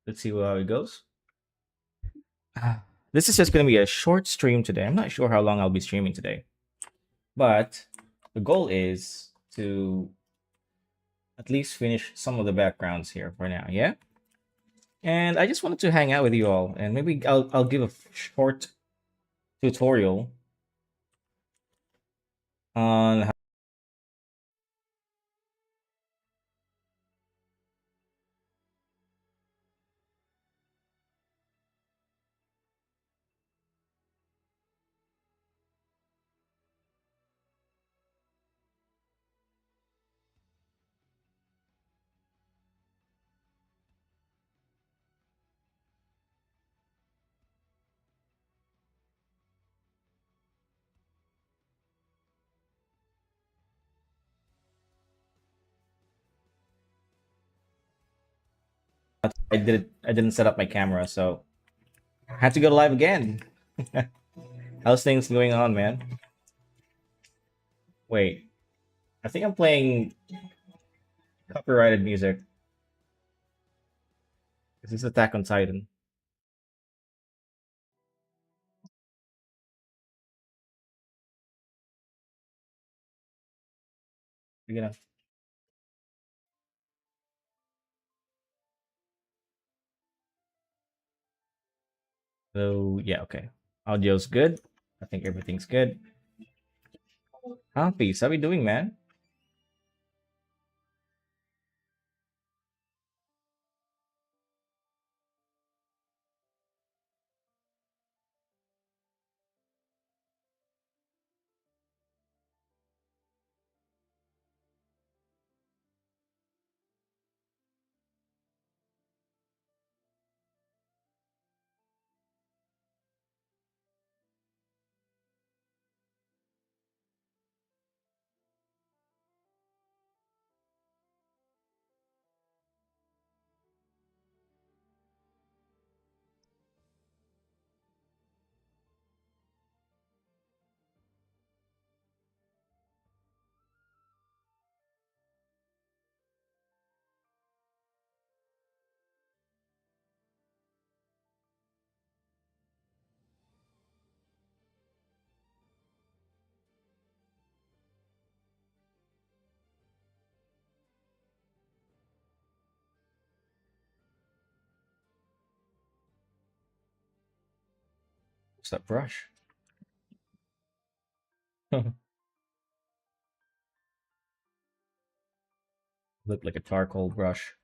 Let's see how it goes. This is just going to be a short stream today. I'm not sure how long I'll be streaming today, but the goal is to at least finish some of the backgrounds here for now. Yeah. And I just wanted to hang out with you all, and maybe I'll give a short tutorial on how. I didn't set up my camera, so I had to go live again. How's things going on, man? Wait, I think I'm playing copyrighted music. Is this Attack on Titan? You know. So yeah, okay. Audio's good. I think everything's good. Peace. How we doing, man? What's that brush? Look like a charcoal brush.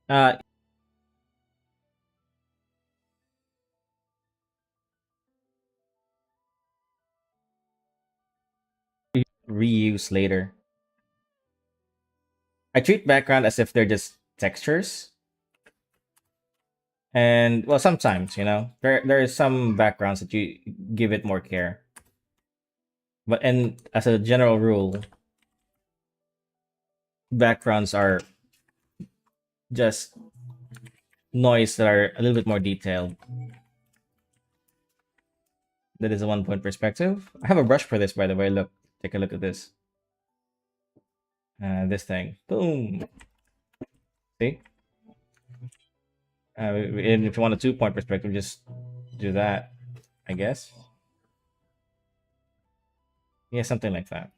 Uh, Reuse later. I treat background as if they're just textures, and well, sometimes there is some backgrounds that you give it more care, but and as a general rule, backgrounds are just noise that are a little bit more detailed. That is a 1 point perspective. I have a brush for this, by the way. Look, take a look at this. This thing. Boom. See? And if you want a 2 point perspective, just do that, I guess. Yeah, something like that.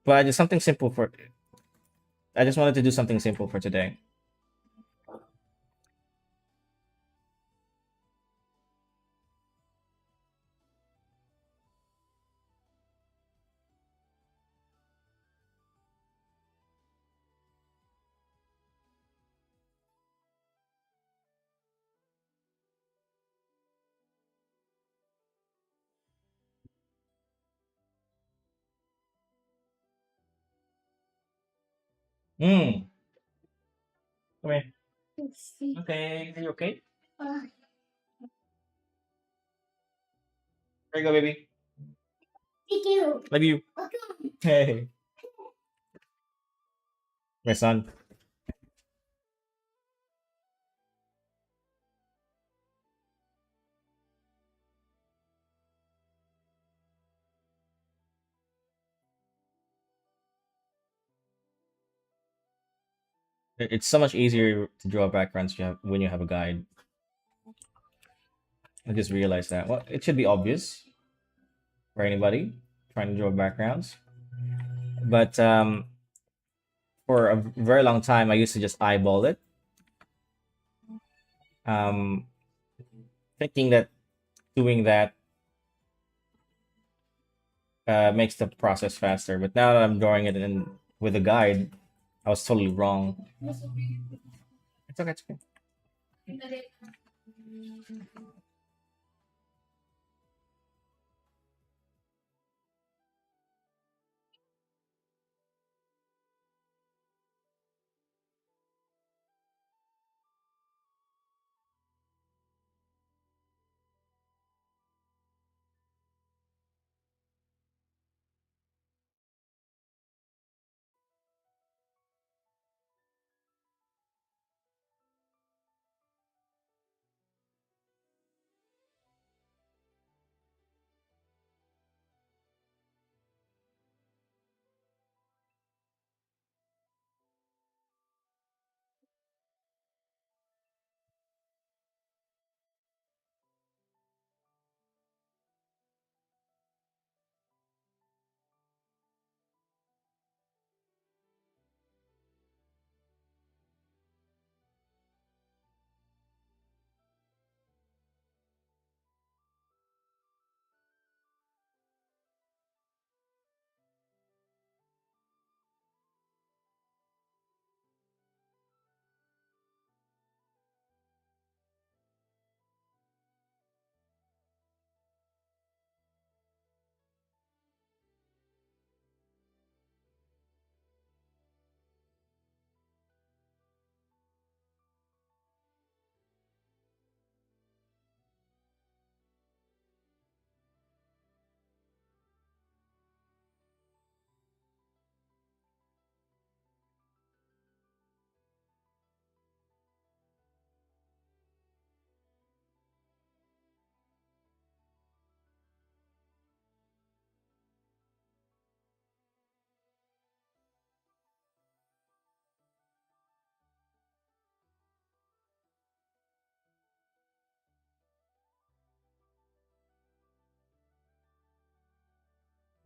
But just something simple for. I just wanted to do something simple for today. Hmm. Come here. Okay. Are you okay? There you go, baby. Love you. Hey, my son. It's so much easier to draw backgrounds when you have a guide. I just realized that. Well, it should be obvious for anybody trying to draw backgrounds. But for a very long time, I used to just eyeball it, um, thinking that doing that makes the process faster. But now that I'm drawing it in with a guide, I was totally wrong. It's okay. It's okay.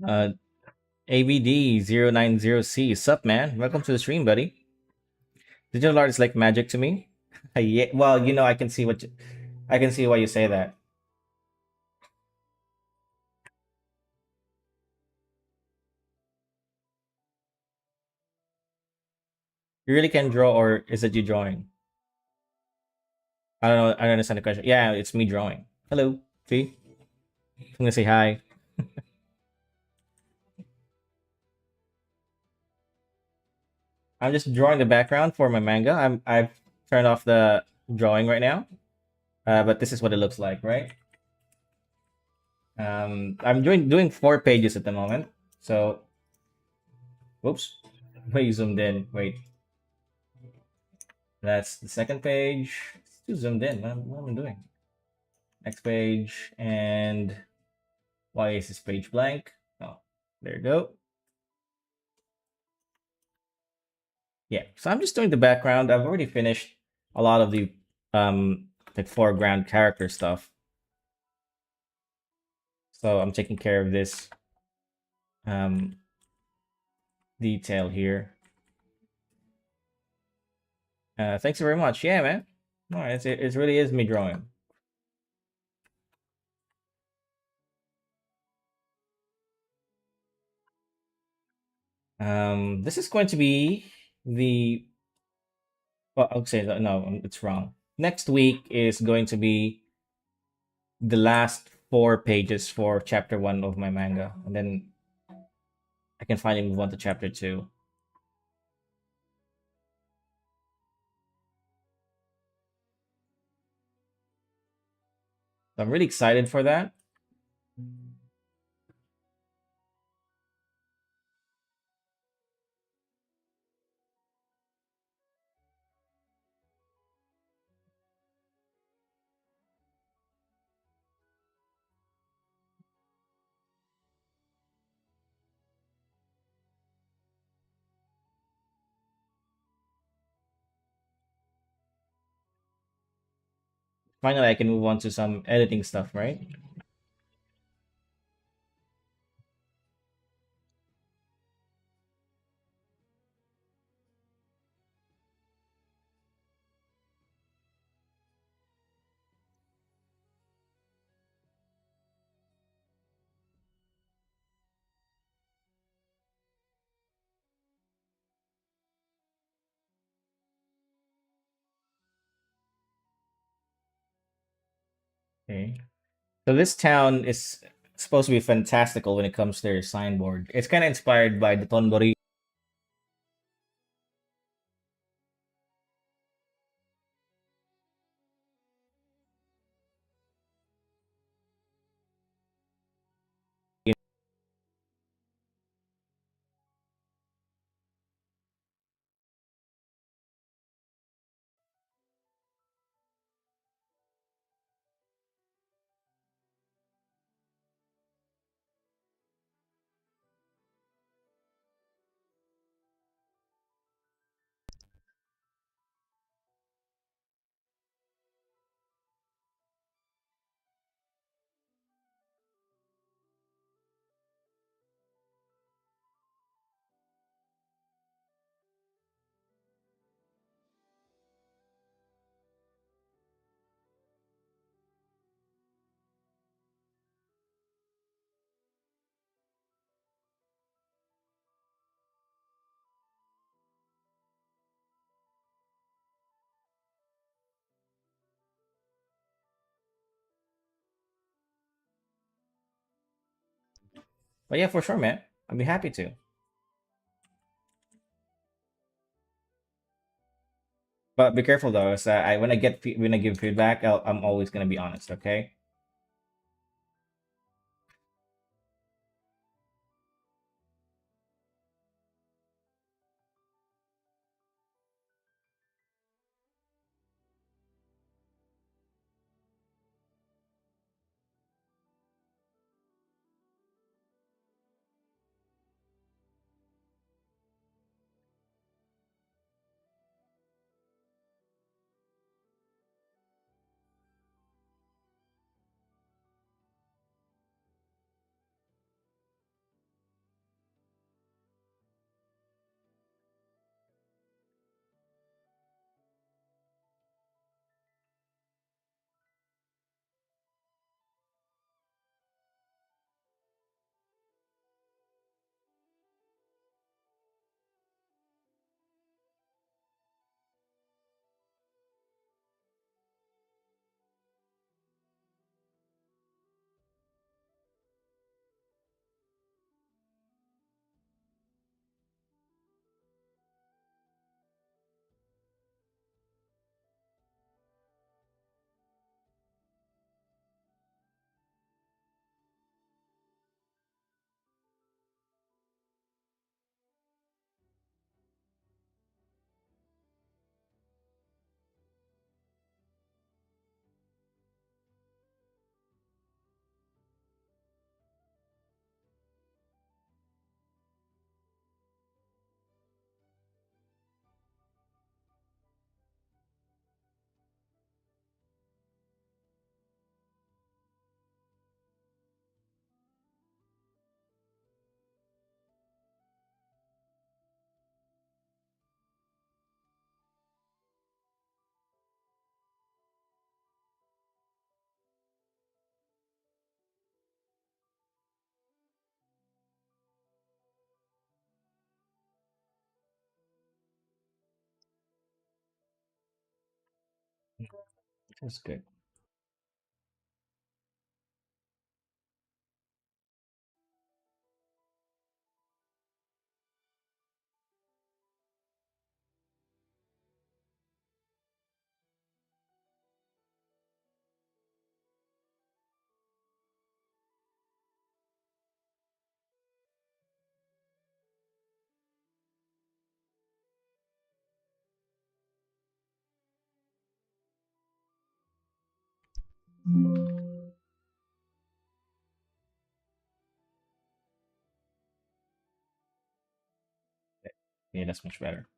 Uh, ABD090C. Sup, man? Welcome to the stream, buddy. Digital art is like magic to me. Yeah, well, I can see I can see why you say that. You really can draw, or is it you drawing? I don't know. I don't understand the question. Yeah, it's me drawing. Hello, Fee. I'm gonna say hi. I'm just drawing the background for my manga. I've turned off the drawing right now, but this is what it looks like, right? I'm doing 4 pages at the moment. So, whoops, way zoomed in. Wait, that's the second page. It's too zoomed in. What am I doing? Next page, and why is this page blank? Oh, there you go. Yeah, so I'm just doing the background. I've already finished a lot of the um like foreground character stuff. So I'm taking care of this um detail here. Thanks very much. Yeah, man. No, it really is me drawing. This is going to be the well, I'll say that no, it's wrong. Next week is going to be the last 4 pages for chapter 1 of my manga, and then I can finally move on to chapter 2. So I'm really excited for that. Finally, I can move on to some editing stuff, right? Okay. So this town is supposed to be fantastical when it comes to their signboard. It's kind of inspired by the Tonbori. But yeah, for sure, man. I'd be happy to. But be careful though, is I when I when I give feedback, I'm always gonna be honest. Okay. That's good. Yeah, that's much better.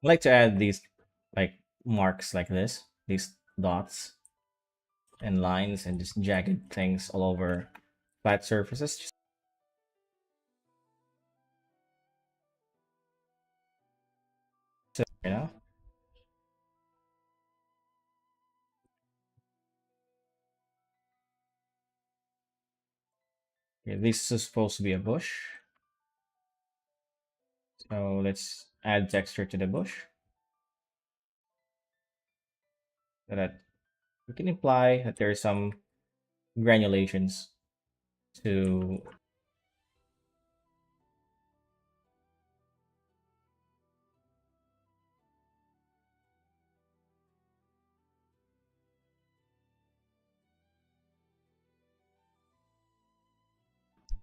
I like to add these like marks like this, these dots and lines and just jagged things all over flat surfaces. Just, so, you know, okay, this is supposed to be a bush. So let's add texture to the bush so that we can imply that there is some granulations to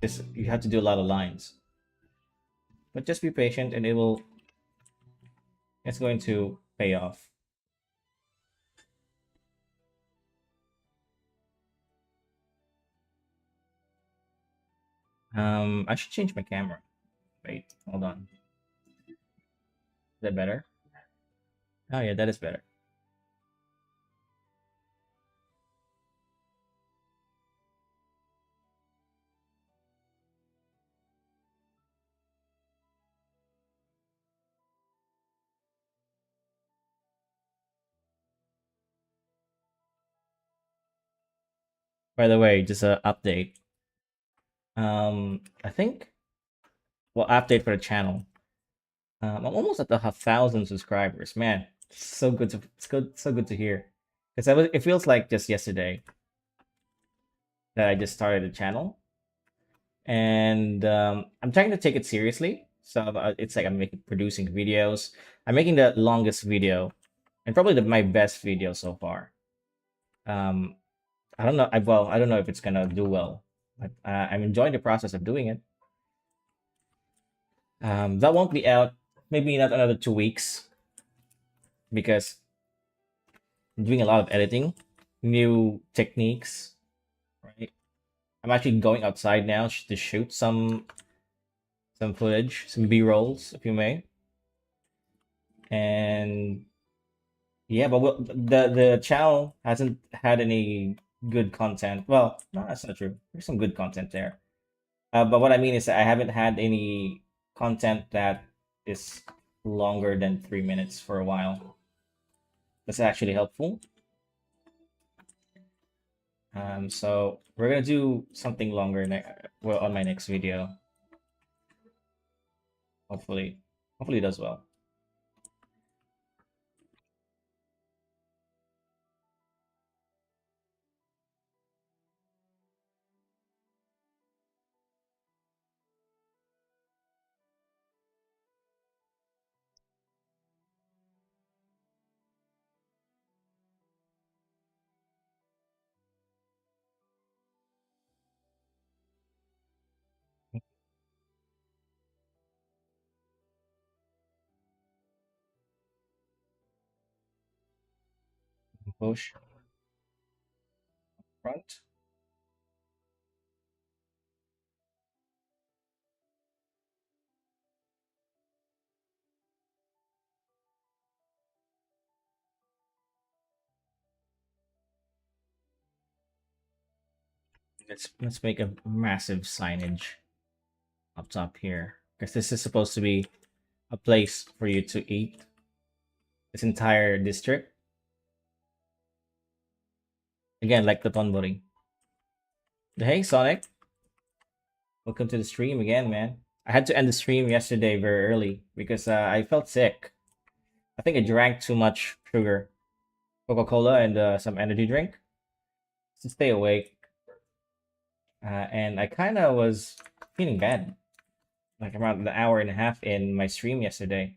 this. You have to do a lot of lines. but just be patient, and it's going to pay off. I should change my camera. Wait, hold on. Is that better? Oh yeah, that is better. By the way, just a update. I think update for the channel. I'm almost at the 1,000 subscribers. Man, so good to hear. Because it feels like just yesterday that I just started the channel, and I'm trying to take it seriously. So it's like I'm making producing videos. I'm making the longest video, and probably my best video so far. Um, I don't know. I don't know if it's gonna do well, but I'm enjoying the process of doing it. That won't be out maybe not another 2 weeks because I'm doing a lot of editing, new techniques. Right. I'm actually going outside now to shoot some footage, some B rolls, if you may, and yeah, but the channel hasn't had any good content. Well, no, that's not true. There's some good content there. But what I mean is that I haven't had any content that is longer than 3 minutes for a while. That's actually helpful. So we're gonna do something longer well, on my next video. Hopefully, hopefully it does well. Push front. Let's make a massive signage up top here because this is supposed to be a place for you to eat. This entire district again, like the Tonbori. Hey Sonic, welcome to the stream again, man. I had to end the stream yesterday very early because I felt sick. I think I drank too much sugar, Coca Cola, and some energy drink to stay awake. And I kind of was feeling bad, like around an hour and a half in my stream yesterday.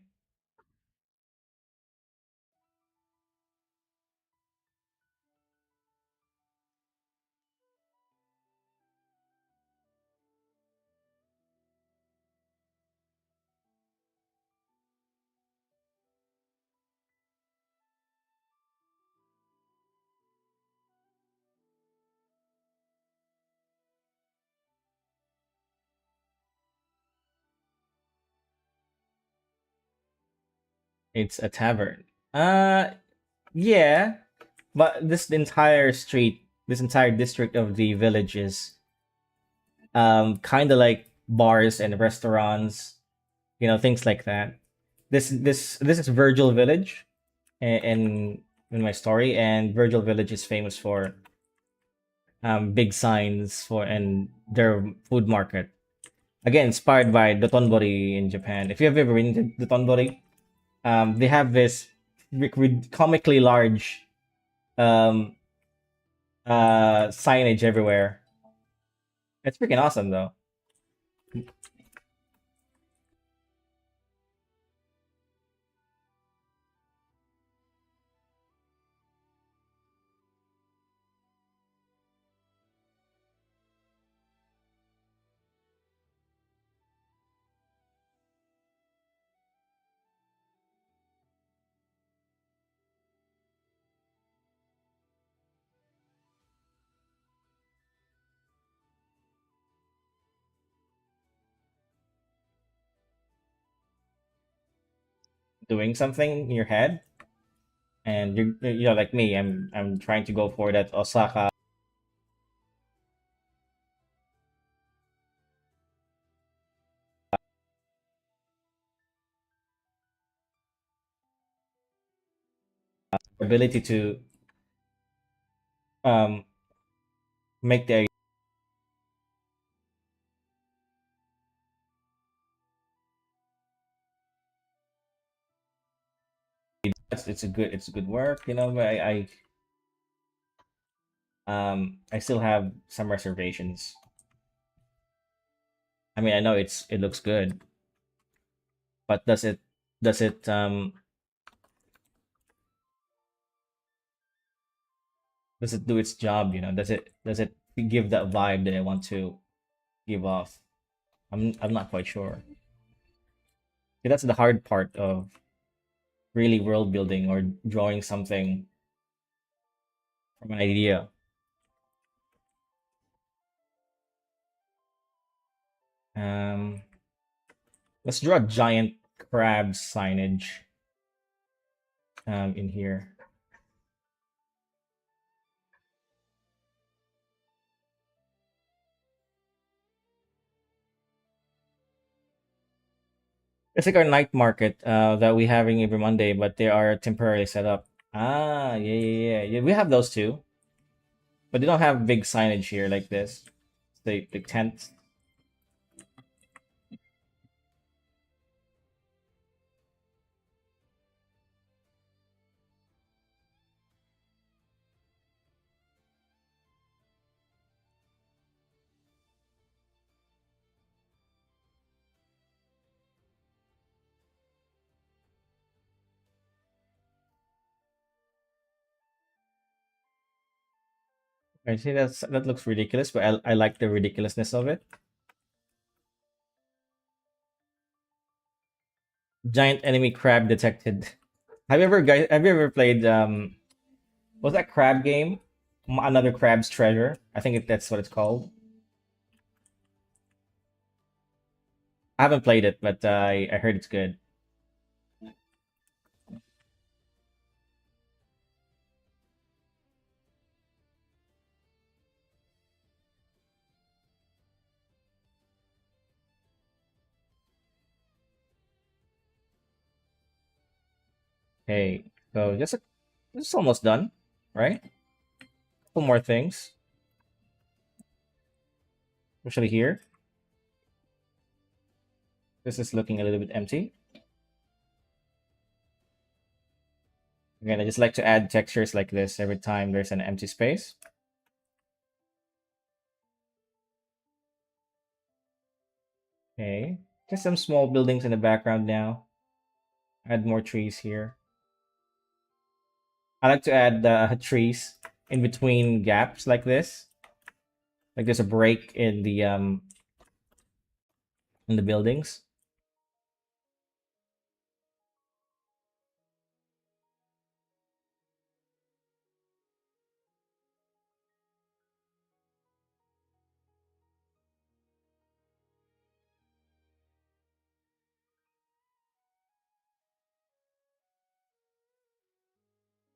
It's a tavern. Yeah, but this entire street, this entire district of the village is kind of like bars and restaurants, things like that. This is Virgil Village in my story, and Virgil Village is famous for big signs for and their food market. Again, inspired by the Tonbori in Japan. If you have ever been to the Tonbori, they have this comically large um, signage everywhere. It's freaking awesome, though. doing something in your head, and like me, I'm trying to go for that Osaka ability to um make the it's a good work, but I still have some reservations. I mean, I know it looks good, but does it do its job? Does it give that vibe that I want to give off? I'm not quite sure. See, that's the hard part of really world building or drawing something from an idea. Um, let's draw a giant crab signage in here. It's like our night market that we having every Monday, but they are temporarily set up. Ah, yeah, yeah, yeah, yeah. We have those too, but they don't have big signage here like this. The tent. I see that looks ridiculous, but I like the ridiculousness of it. Giant enemy crab detected. Have you ever played what's that crab game? Another crab's treasure. I think that's what it's called. I haven't played it, but I heard it's good. Hey, so just almost done, right? Couple more things, especially here. This is looking a little bit empty. Again, I just like to add textures like this every time there's an empty space. Okay, just some small buildings in the background now. Add more trees here. I like to add trees in between gaps like this. Like there's a break in the buildings.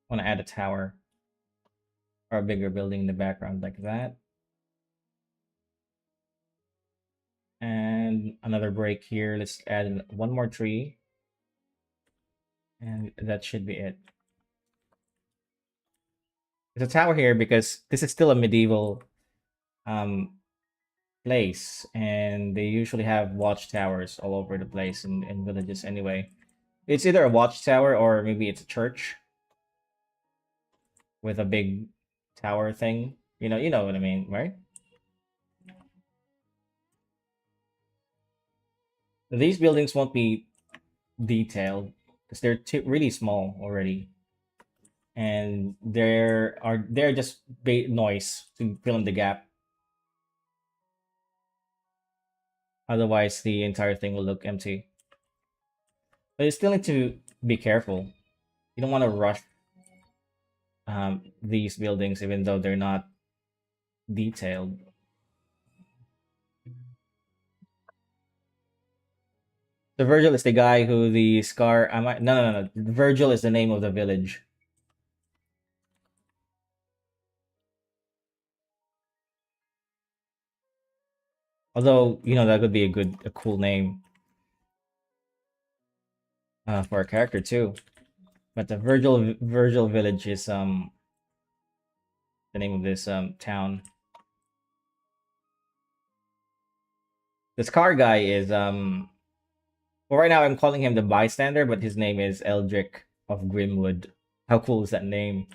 Want to add a tower or a bigger building in the background like that. And another break here. Let's add one more tree, and that should be it. There's a tower here because this is still a medieval um, place, and they usually have watchtowers all over the place in villages anyway. It's either a watchtower or maybe it's a church with a big tower thing. You know what I mean, right? These buildings won't be detailed because they're really small already, and they're just noise to fill in the gap. Otherwise, the entire thing will look empty. But you still need to be careful. You don't want to rush these buildings, even though they're not detailed. The Virgil is the guy who the scar. I might no no no no. Virgil is the name of the village. Although that could be a cool name for a character too. But the Virgil village is the name of this town. The scar guy is well, right now I'm calling him the bystander, but his name is Eldrick of Grimwood. How cool is that name?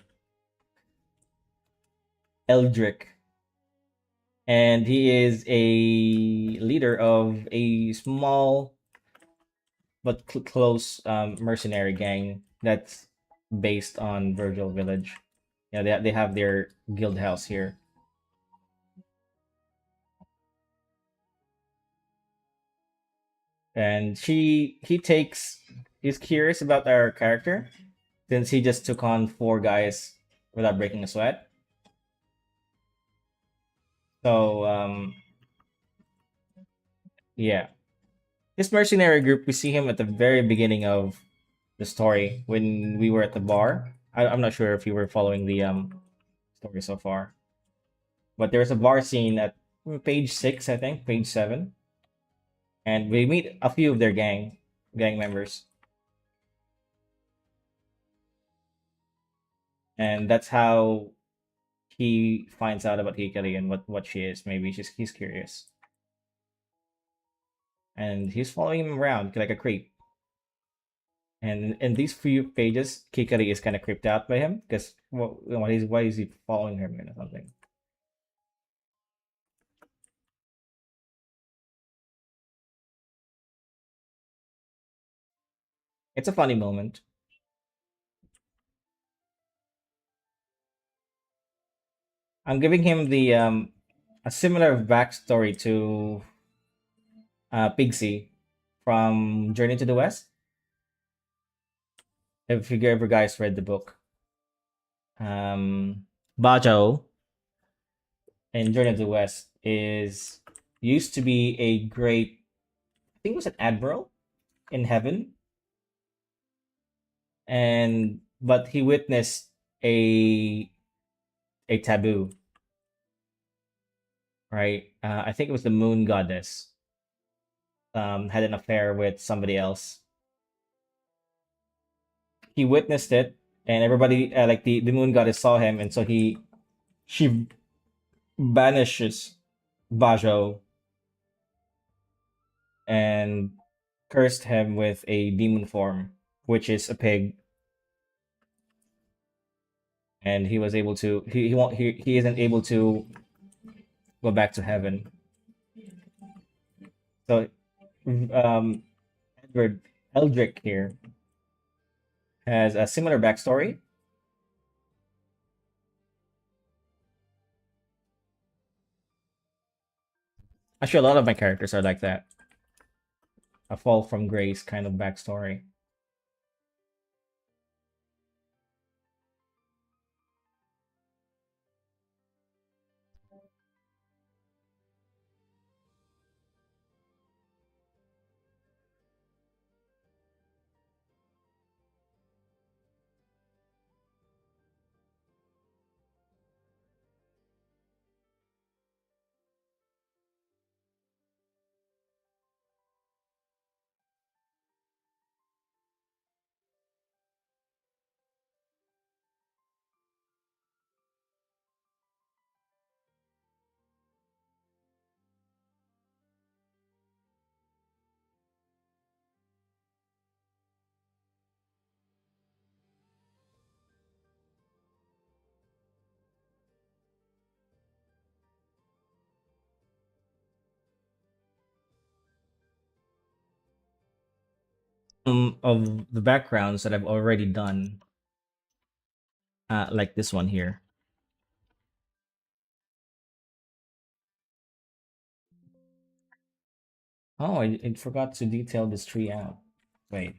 Eldrick. And he is a leader of a small but close mercenary gang that's based on Virgil Village. Yeah, they have their guild house here. And he's curious about our character since he just took on four guys without breaking a sweat. So yeah, this mercenary group, we see him at the very beginning of the story when we were at the bar. I'm not sure if you were following the story so far, but there's a bar scene at page 6, I think, page 7, and we meet a few of their gang members, and that's how he finds out about Hikari and what she is. Maybe he's curious, and he's following him around like a creep. And in these few pages, Kikari is kind of creeped out by him because why is he following him or something? It's a funny moment. I'm giving him the a similar backstory to Pigsy from Journey to the West. If you ever guys read the book, Bajo in Journey to the West is used to be a great, I think it was an admiral in heaven, and but he witnessed a a taboo, right? I think it was the moon goddess had an affair with somebody else. He witnessed it, and everybody like the moon goddess saw him, and so she banishes Bajo and cursed him with a demon form, which is a pig, and he was able to he won't he isn't able to go back to heaven. So um Edward Eldrick here has a similar backstory. Actually, a lot of my characters are like that. A fall from grace kind of backstory. Of the backgrounds that I've already done, like this one here. Oh, I forgot to detail this tree out. Wait.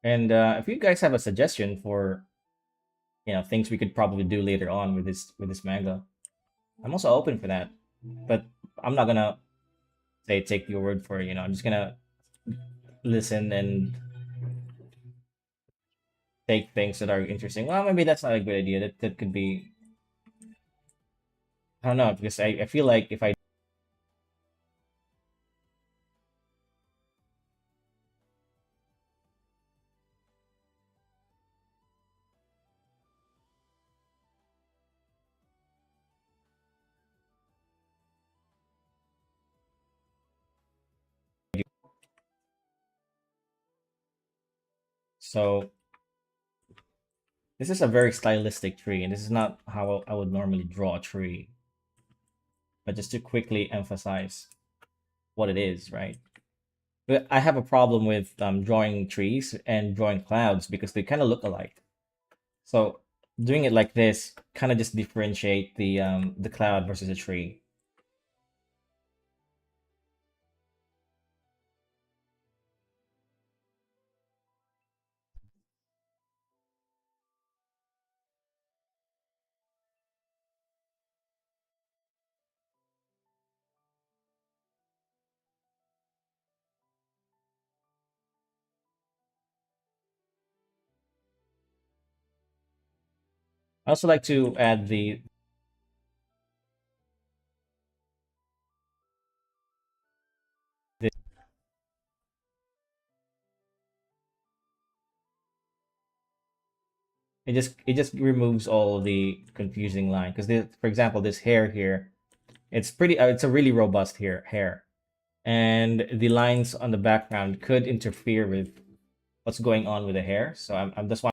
And if you guys have a suggestion for things we could probably do later on with this manga, I'm also open for that. But I'm not gonna say take your word for it. I'm just gonna listen and take things that are interesting. Well, maybe that's not a good idea. That could be. I don't know because I feel like if I do so, this is a very stylistic tree, and this is not how I would normally draw a tree. But just to quickly emphasize what it is, right? But I have a problem with drawing trees and drawing clouds because they kind of look alike. So doing it like this kind of just differentiate the cloud versus a tree. I also like to add the it just removes all the confusing line because for example this hair here, it's a really robust hair, and the lines on the background could interfere with what's going on with the hair. So I'm just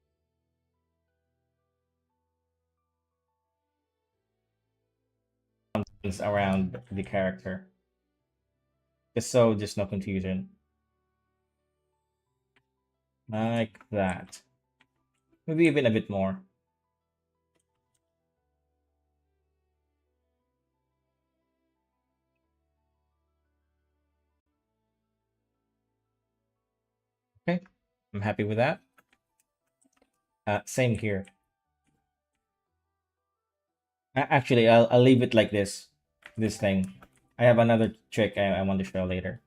things around the character, just so there's no confusion, like that. Maybe even a bit more. Okay, I'm happy with that. Same here. Actually, I'll leave it like this. This thing. I have another trick I want to show later.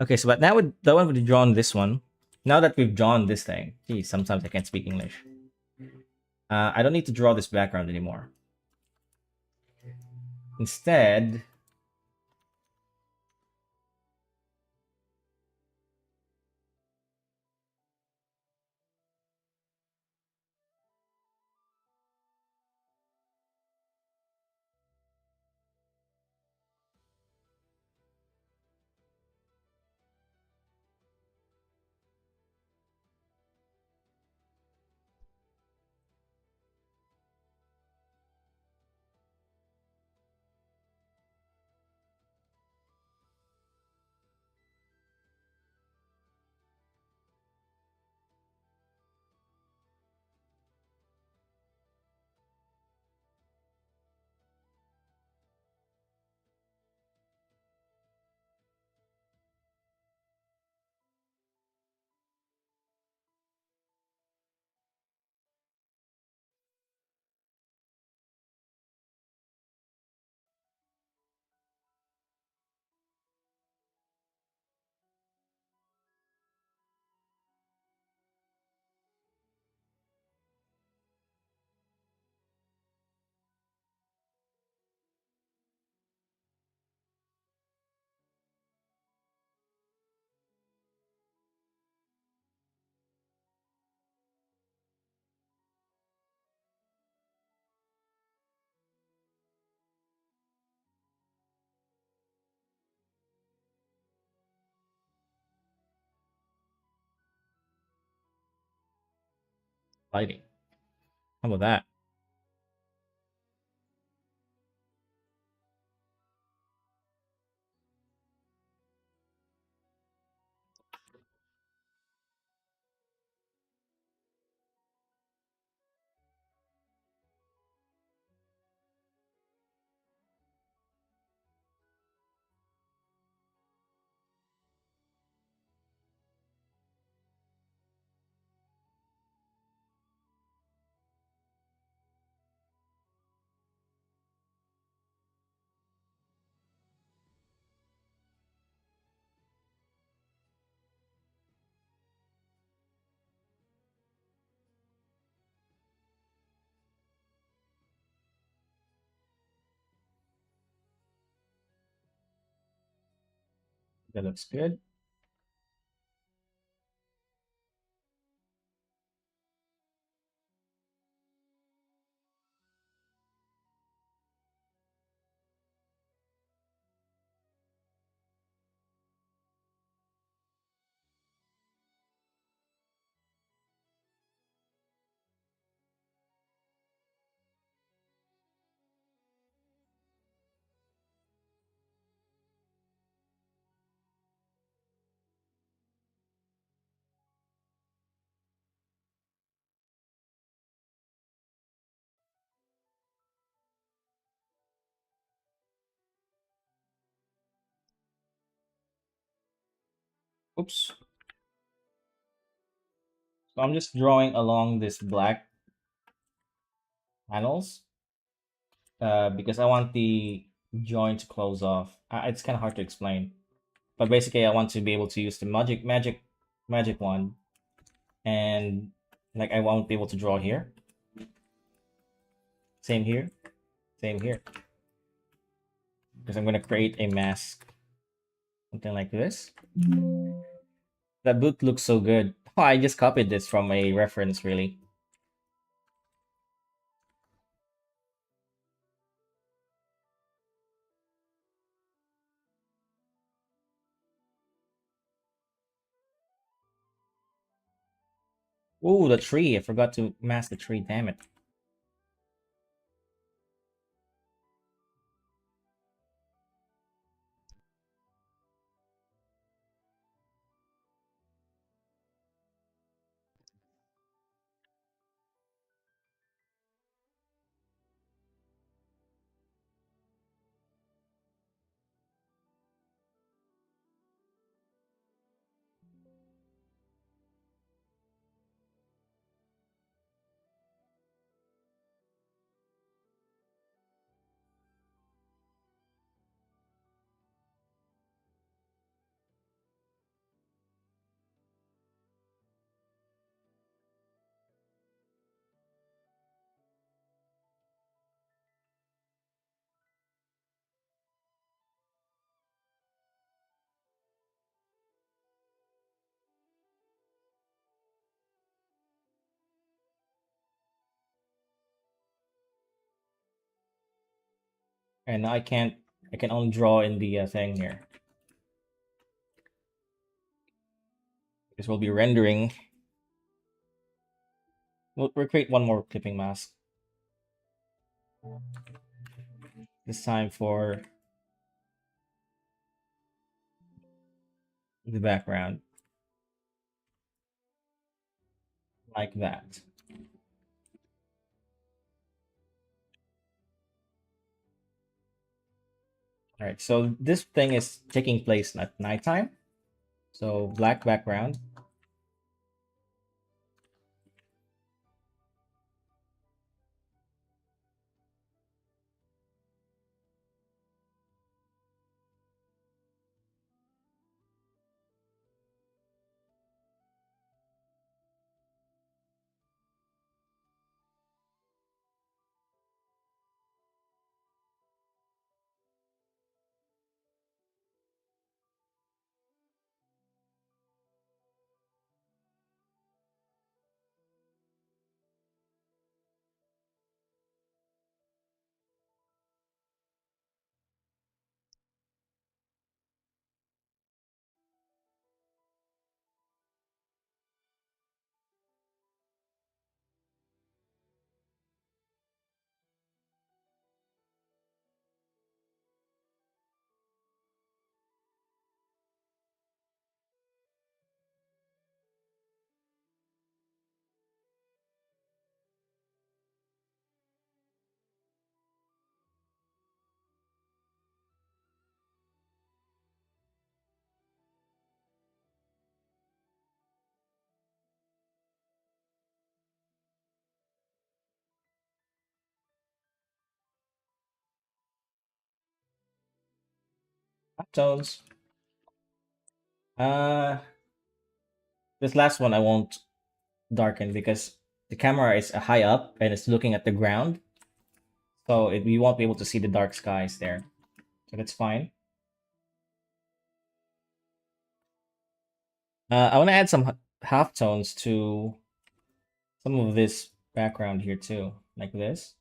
Okay, so but now with that one we've drawn this one. Now that we've drawn this thing, geez, sometimes I can't speak English. I don't need to draw this background anymore. Instead, lighting. How about that? That looks good. Oops. So I'm just drawing along this black panels because I want the joint to close off. It's kind of hard to explain, but basically I want to be able to use the magic wand, and like I won't be able to draw here. Same here, same here, because I'm gonna create a mask, something like this. That boot looks so good. Oh, I just copied this from a reference, really. Ooh, the tree. I forgot to mask the tree. Damn it. And I can't. I can only draw in the thing here because we'll be rendering. We'll create one more clipping mask this time for the background, like that. All right. So this thing is taking place at nighttime. So black background. Tones. Uh, this last one I won't darken because the camera is high up and it's looking at the ground, so we won't be able to see the dark skies there. So that's fine. I want to add some half tones to some of this background here too, like this.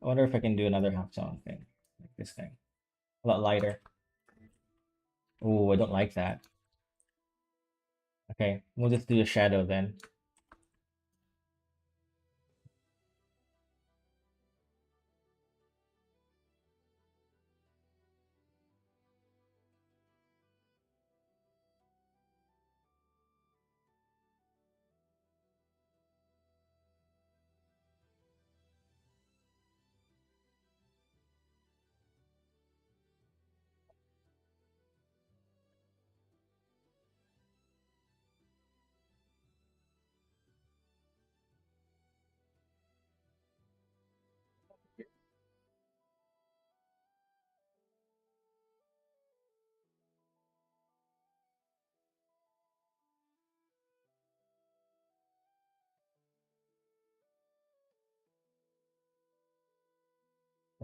I wonder if I can do another half tone thing, like this thing, a lot lighter. Oh, I don't like that. Okay, we'll just do a shadow then.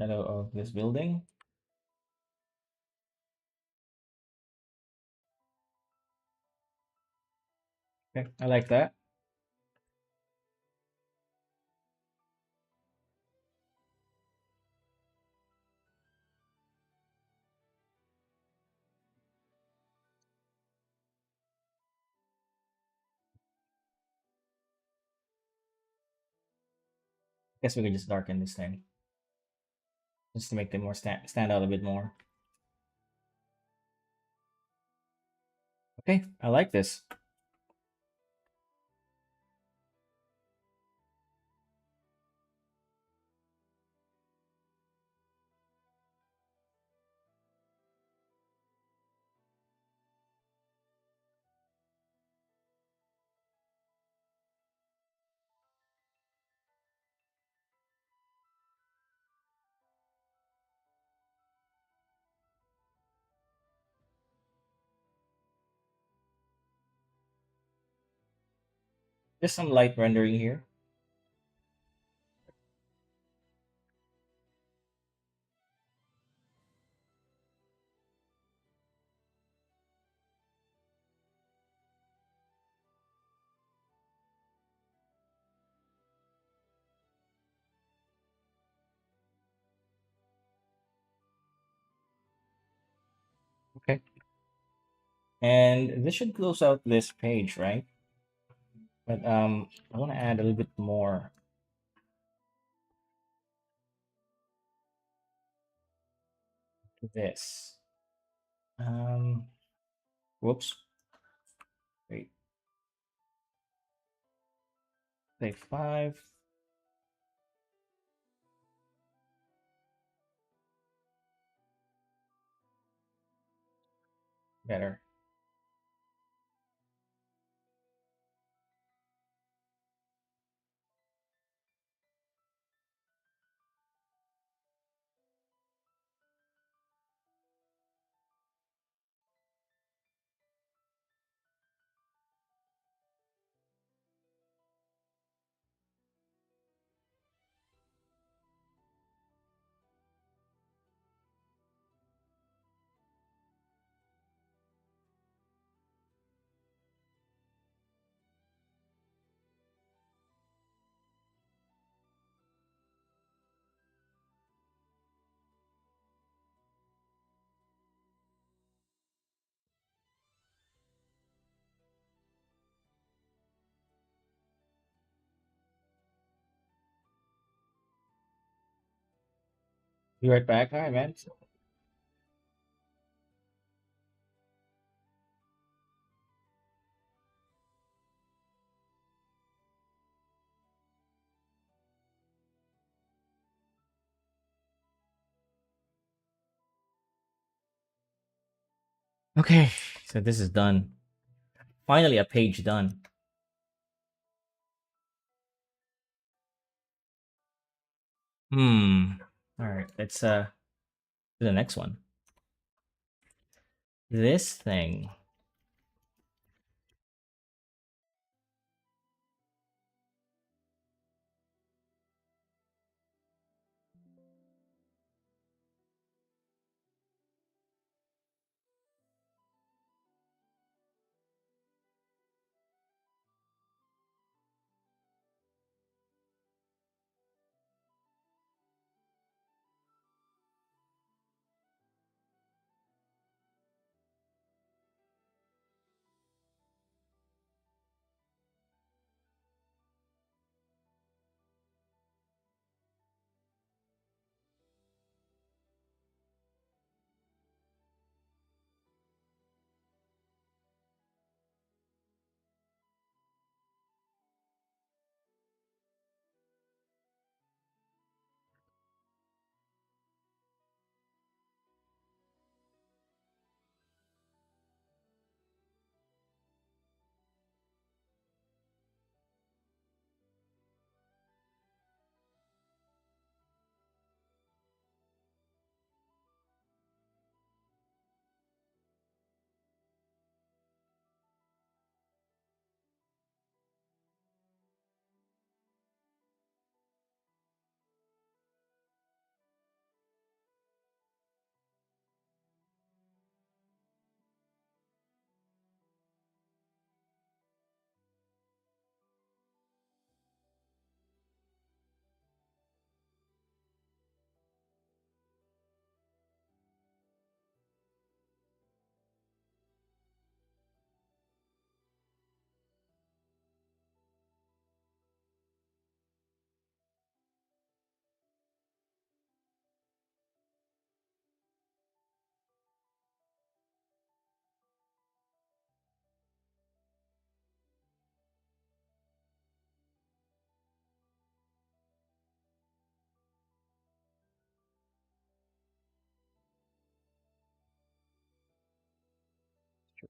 Shadow of this building. Okay, I like that. Guess we could just darken this thing just to make them more stand out a bit more. Okay, I like this. Just some light rendering here. Okay. And this should close out this page, right? But I want to add a little bit more to this. Um, whoops. Wait. Say 5. Better. Be right back. All right, man. Okay, so this is done. Finally, a page done. Hmm. All right, let's do the next one. This thing.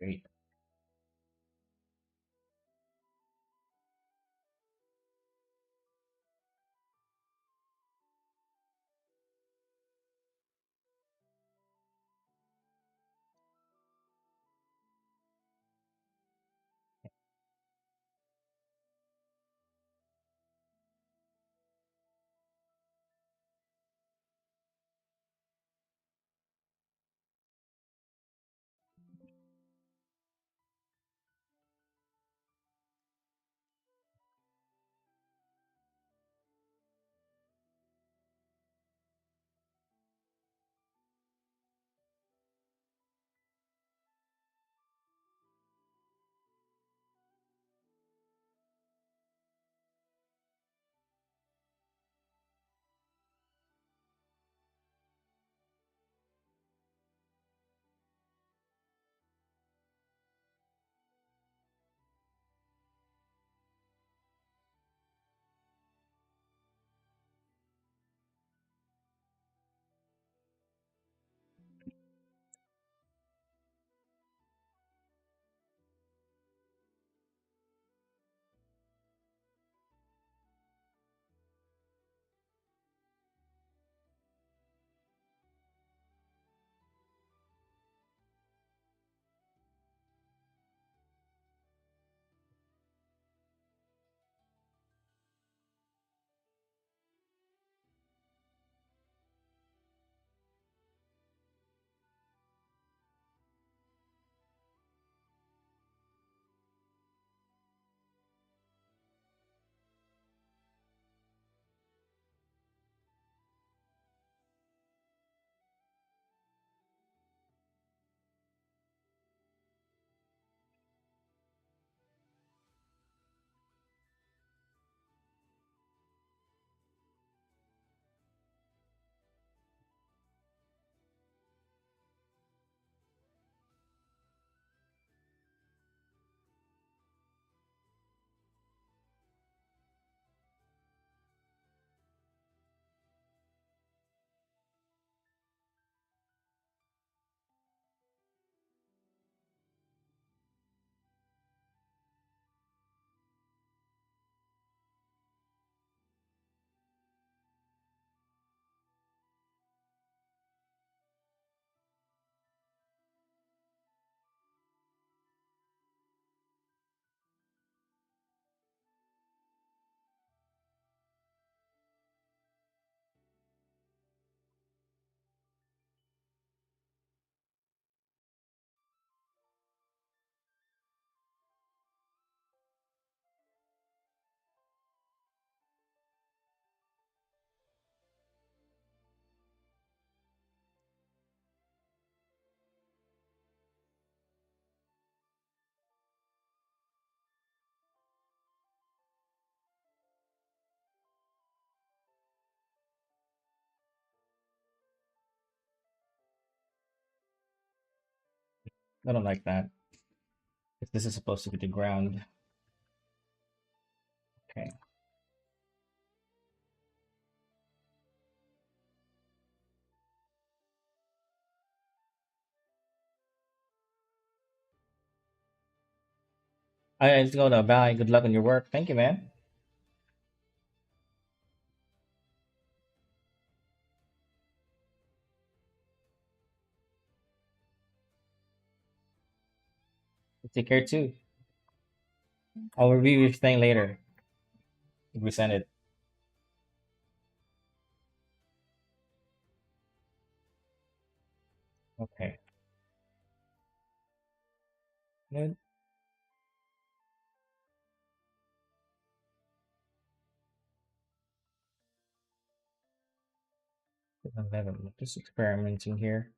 Great. I don't like that. If this is supposed to be the ground. Okay. I just go to bye. Good luck on your work. Thank you, man. Take care too. I'll review your thing later. If we send it. Okay. Good. 11. Just experimenting here.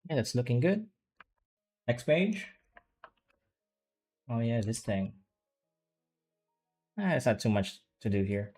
Yeah, that's looking good. Next page. Oh yeah, this thing. It's not too much to do here.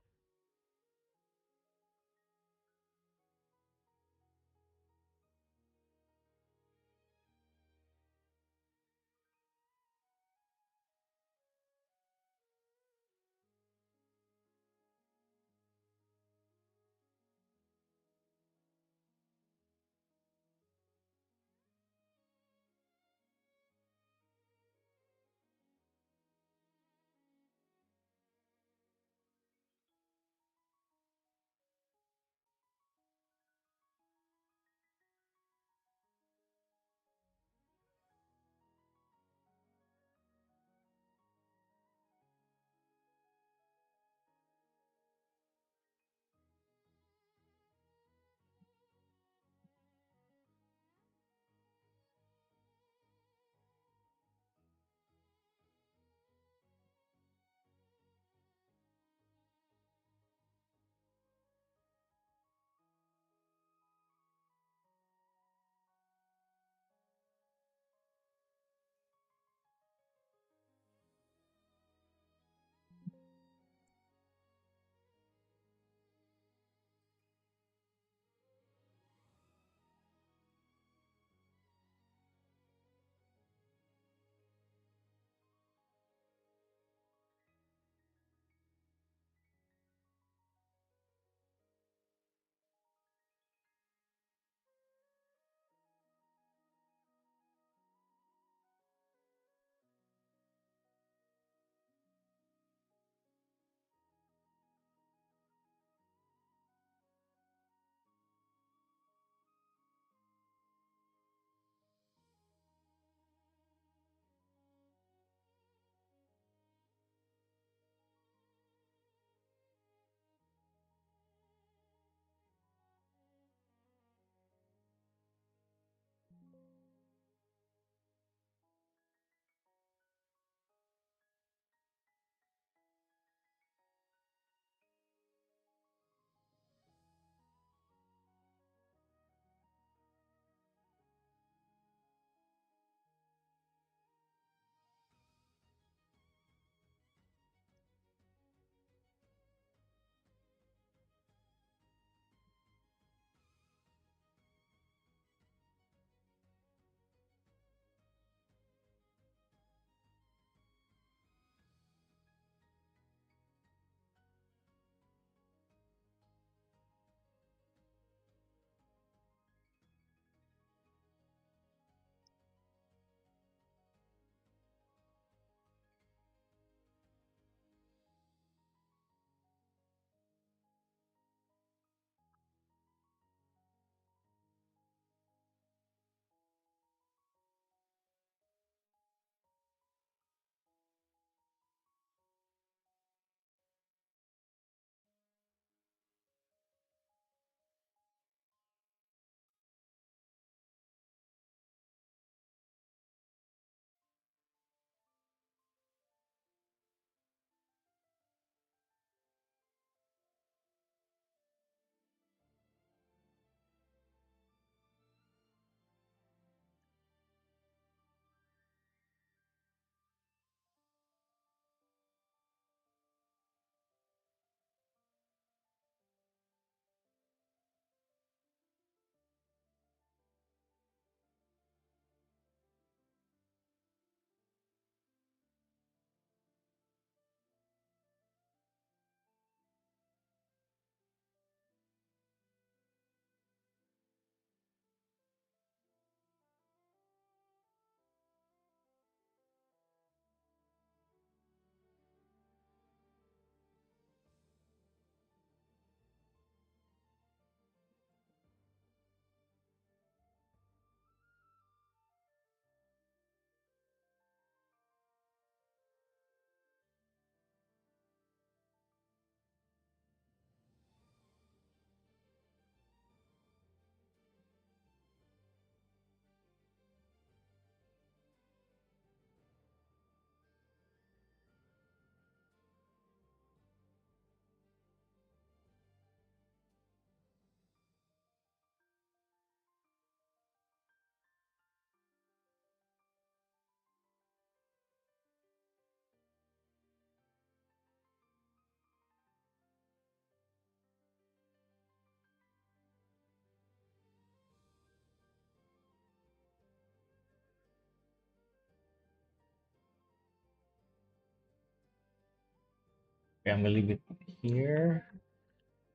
Okay, I'm gonna leave it here.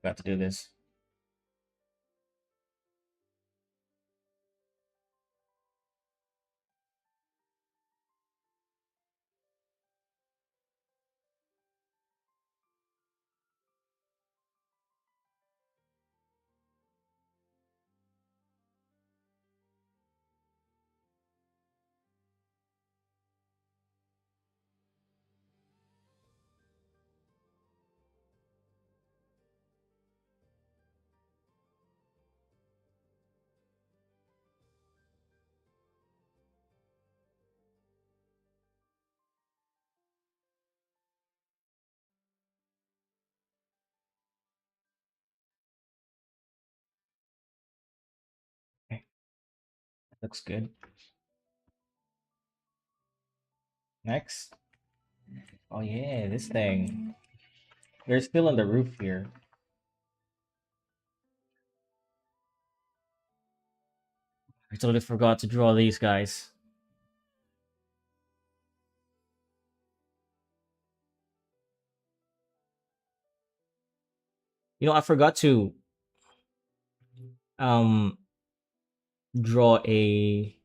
Got to do this. Okay, looks good. Next. Oh yeah, this thing. They're still on the roof here. I totally forgot to draw these guys. I forgot to um draw a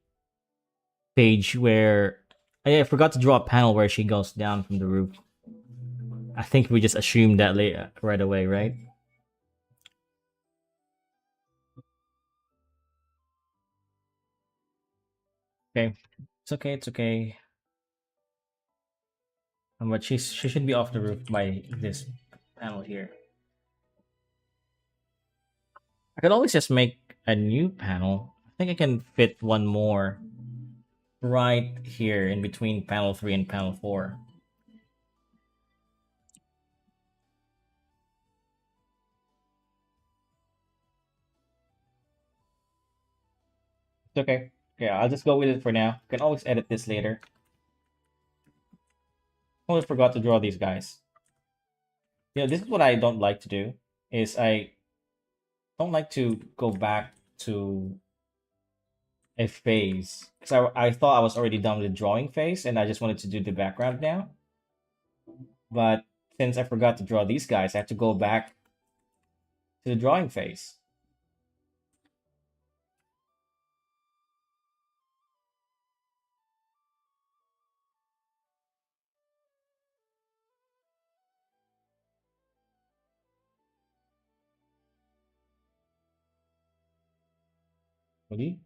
page where I forgot to draw a panel where she goes down from the roof. I think we just assumed that right away, right? Okay, it's okay. It's okay. But she should be off the roof by this panel here. I could always just make a new panel. I think I can fit one more right here in between panel 3 and panel 4. It's okay. Yeah, I'll just go with it for now. Can always edit this later. Almost forgot to draw these guys. This is what I don't like to do. Is I don't like to go back to a phase because I thought I was already done with the drawing phase and I just wanted to do the background now. But since I forgot to draw these guys, I have to go back to the drawing phase. Ready?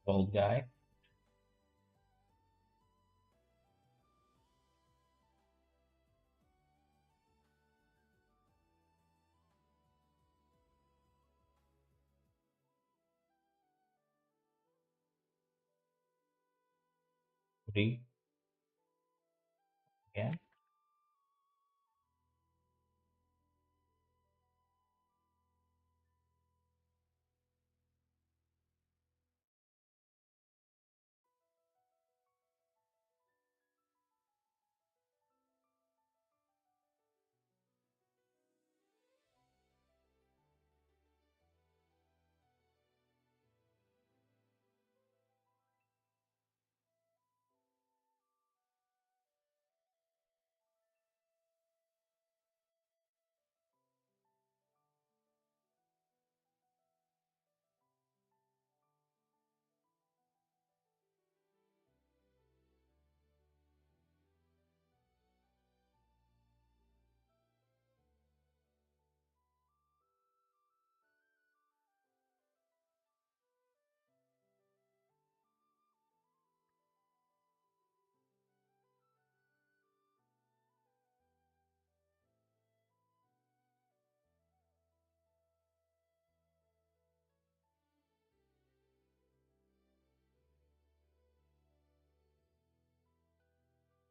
Old guy. Ready? Yeah.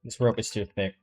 This rope is too thick.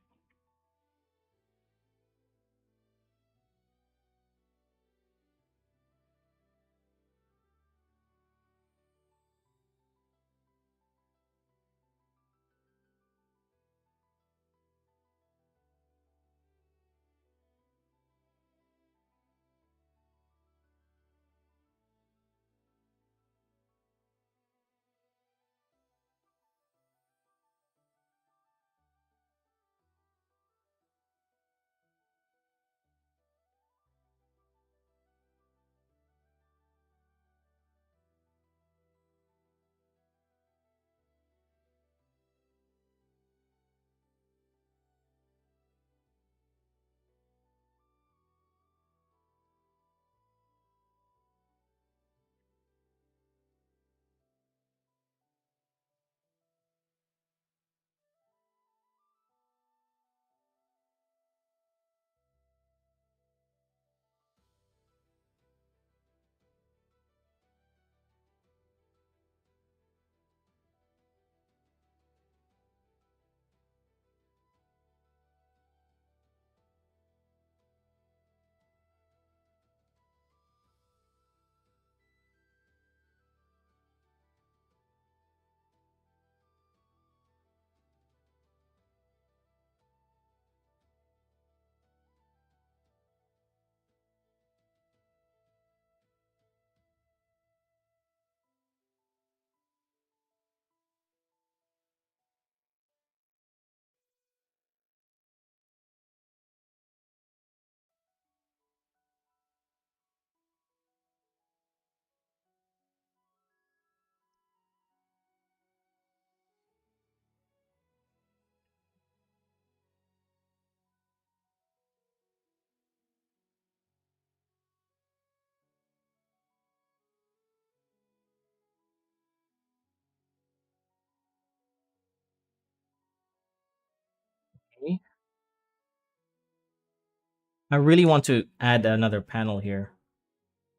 I really want to add another panel here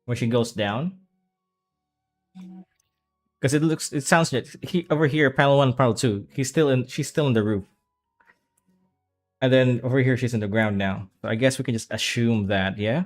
where she goes down because it sounds like he over here, panel one, panel two. She's still in the roof, and then over here she's in the ground now. So I guess we can just assume that, yeah.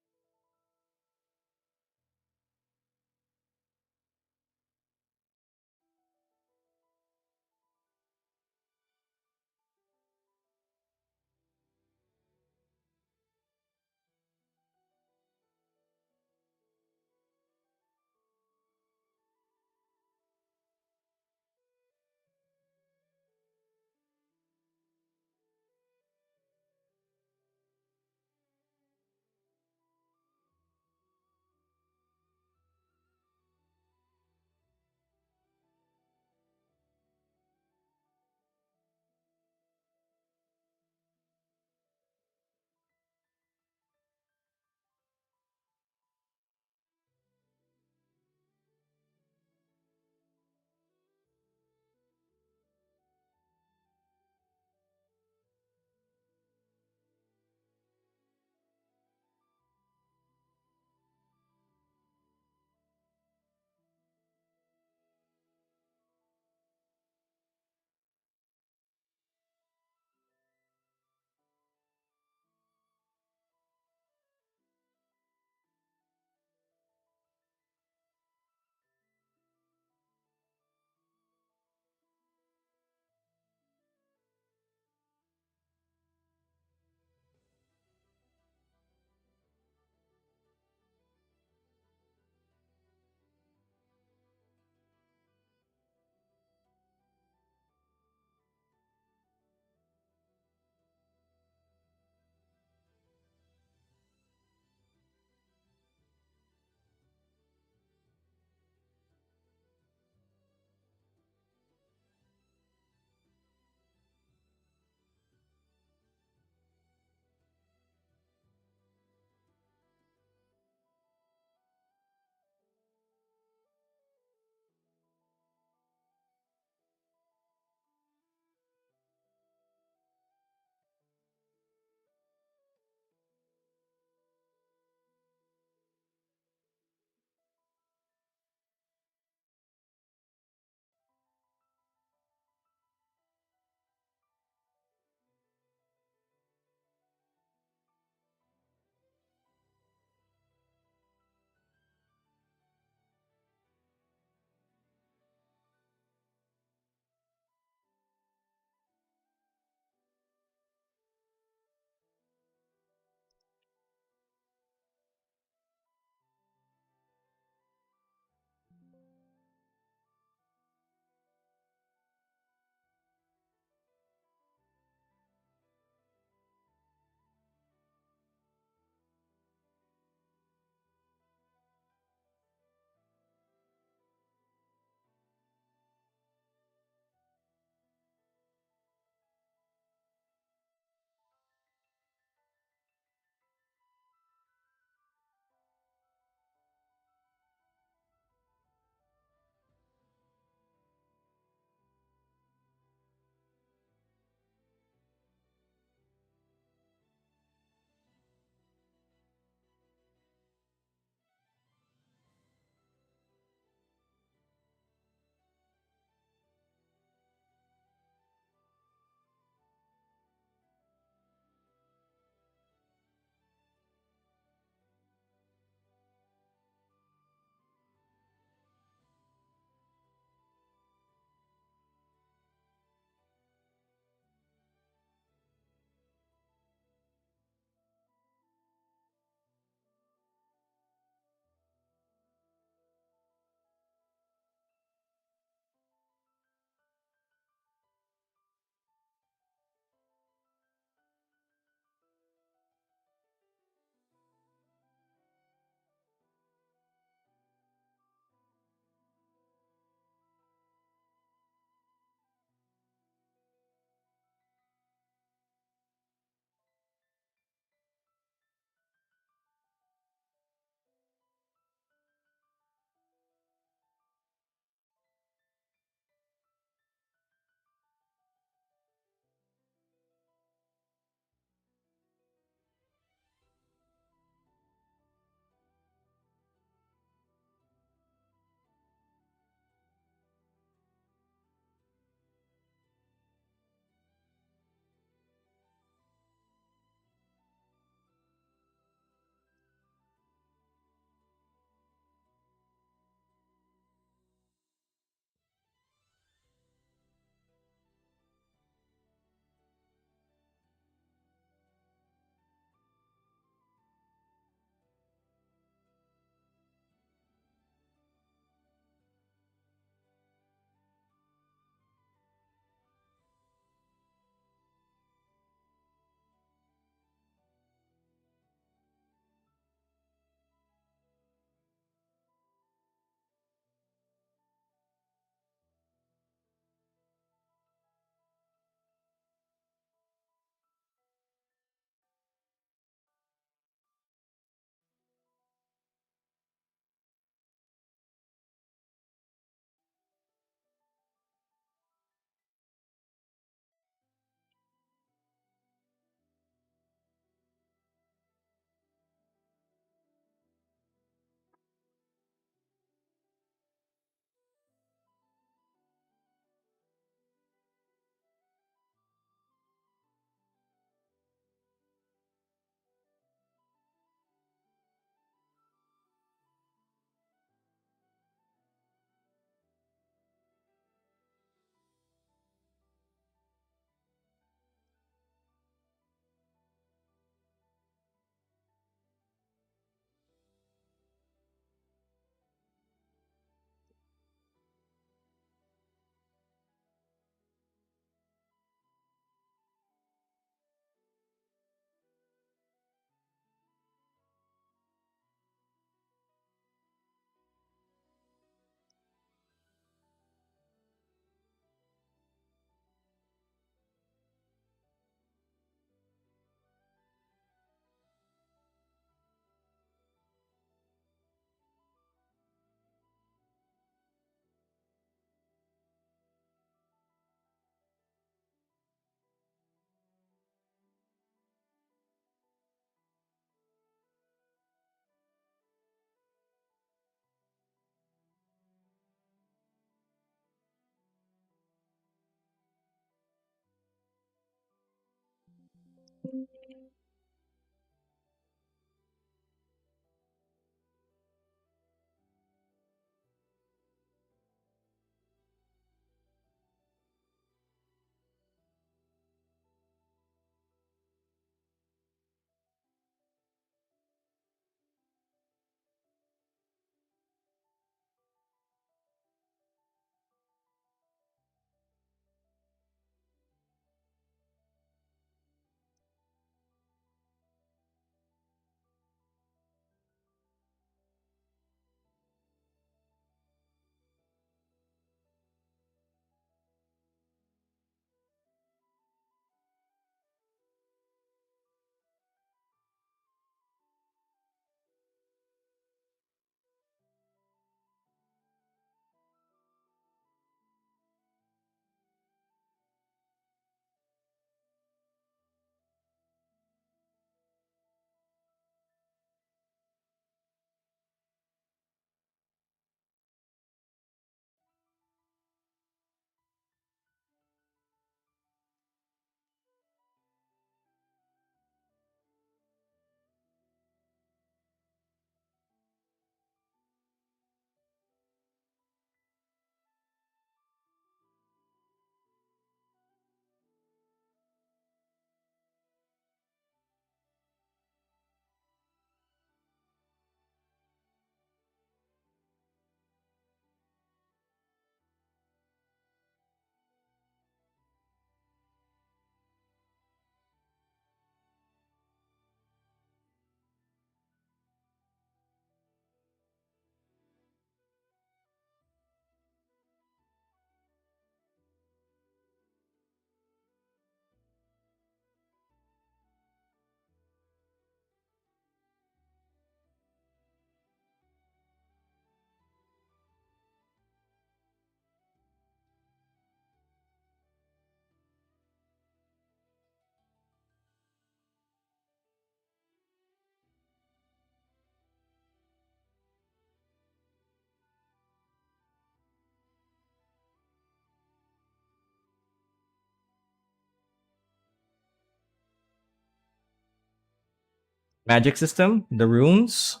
Magic system, the runes.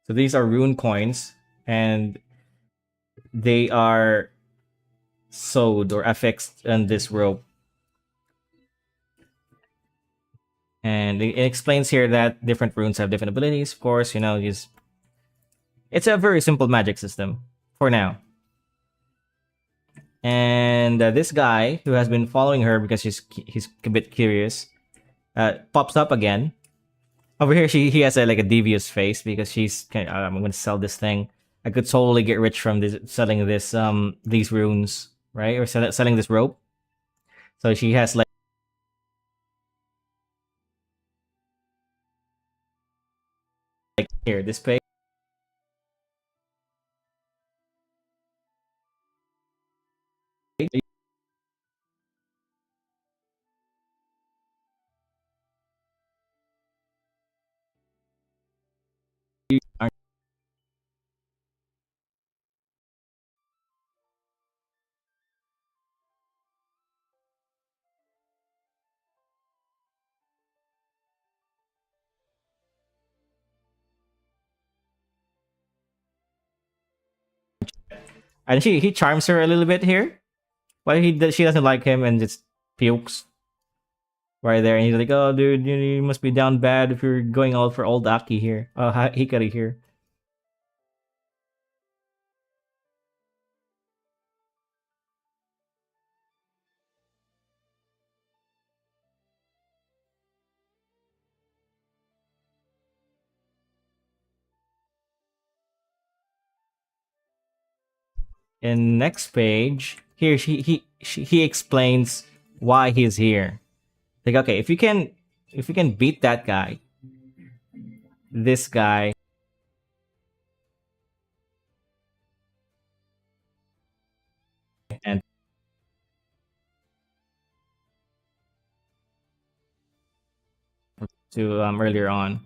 So these are rune coins, and they are sewed or affixed on this rope. And it explains here that different runes have different abilities. Of course, just it's a very simple magic system for now. And this guy who has been following her because he's a bit curious pops up again. Over here, he has like a devious face because she's I'm going to sell this thing. I could totally get rich from this selling this these runes, right? Or selling this rope. So she has like here this page. And he charms her a little bit here, but she doesn't like him and just pukes right there. And he's like, "Oh, dude, you must be down bad if you're going out for old Aki here, Hikari here." In next page, here he explains why he's here. Like, okay, if you can beat that guy, this guy, and to earlier on,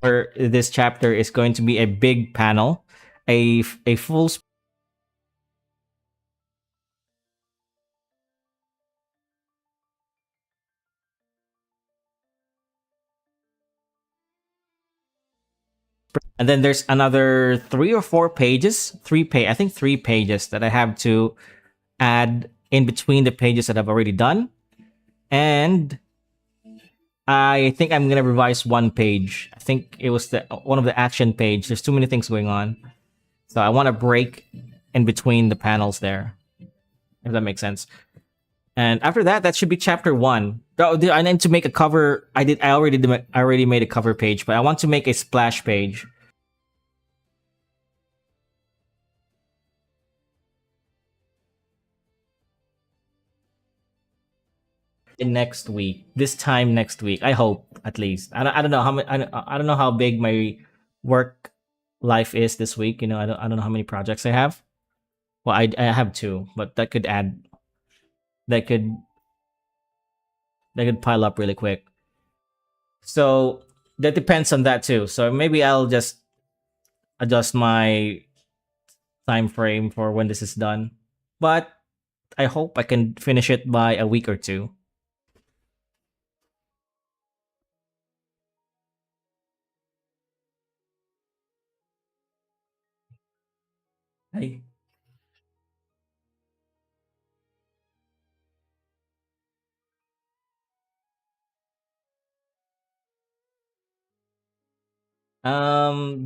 where this chapter is going to be a big panel, a full And then there's another 3 or 4 pages, I think 3 pages that I have to add in between the pages that I've already done. And I think I'm gonna revise one page. I think it was the one of the action page. There's too many things going on, so I want to break in between the panels there, if that makes sense. And after that, that should be chapter one. Oh, I need to make a cover. I already made a cover page, but I want to make a splash page. In next week, this time next week, I hope at least. I don't know how many, I don't know how big my work life is this week. You know, I don't know how many projects I have. Well, I have two, but that could that could pile up really quick. So that depends on that too. So maybe I'll just adjust my time frame for when this is done. But I hope I can finish it by a week or two. Hey.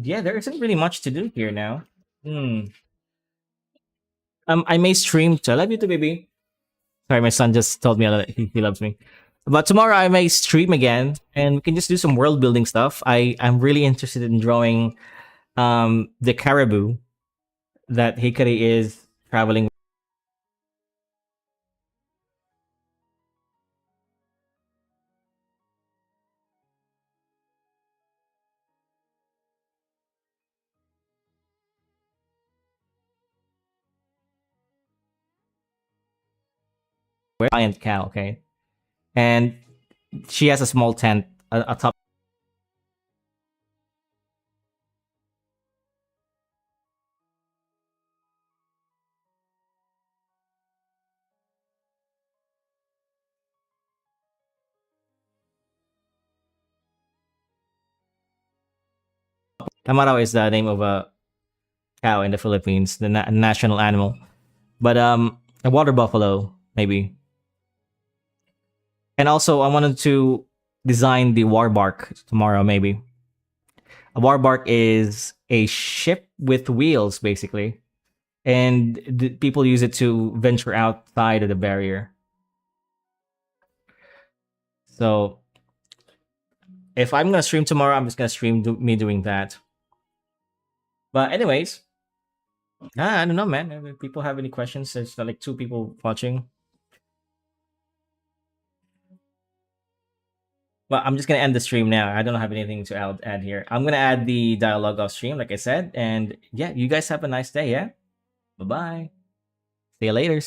Yeah, there isn't really much to do here now. Hmm. I may stream. I love you too, baby. Sorry, my son just told me that he loves me. But tomorrow I may stream again, and we can just do some world building stuff. I'm really interested in drawing the caribou that Hikari is traveling with giant cow. Okay, and she has a small tent atop. Tamaraw is the name of a cow in the Philippines, the national animal. But a water buffalo maybe. And also, I wanted to design the warbark tomorrow. Maybe a warbark is a ship with wheels, basically, and people use it to venture outside of the barrier. So if I'm gonna stream tomorrow, I'm just gonna stream me doing that. But anyways, I don't know, man. If people have any questions, there's like 2 people watching. Well, I'm just gonna end the stream now. I don't have anything to add here. I'm gonna add the dialogue off stream, like I said, and yeah, you guys have a nice day. Yeah, bye bye. See you later.